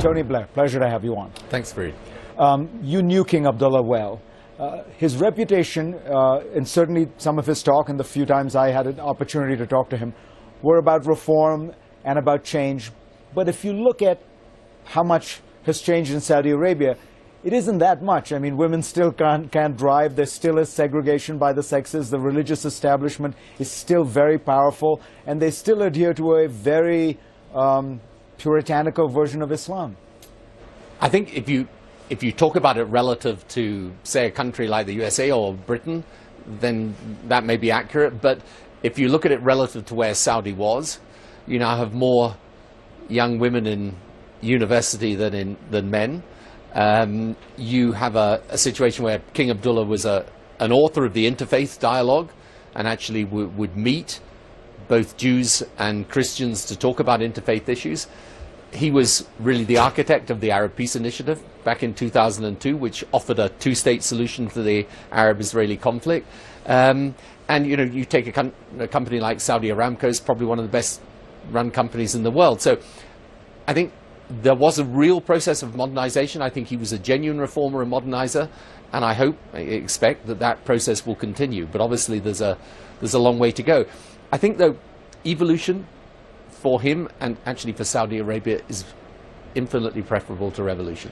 Tony Blair, pleasure to have you on. Thanks, Fareed. You knew King Abdullah well. His reputation, and certainly some of his talk, and the few times I had an opportunity to talk to him, were about reform and about change. But if you look at how much has changed in Saudi Arabia, it isn't that much. I mean, women still can't drive. There still is segregation by the sexes. The religious establishment is still very powerful, and they still adhere to a very puritanical version of Islam. I think if you talk about it relative to, say, a country like the USA or Britain, then that may be accurate. But if you look at it relative to where Saudi was, you now have more young women in university than men. You have a situation where King Abdullah was an author of the interfaith dialogue and actually would meet both Jews and Christians to talk about interfaith issues. He was really the architect of the Arab Peace Initiative back in 2002, which offered a two-state solution to the Arab-Israeli conflict. And you take a company like Saudi Aramco, is probably one of the best-run companies in the world. So I think there was a real process of modernization. I think he was a genuine reformer and modernizer, and I expect that process will continue. But obviously there's a long way to go. I think, though, evolution for him and actually for Saudi Arabia is infinitely preferable to revolution.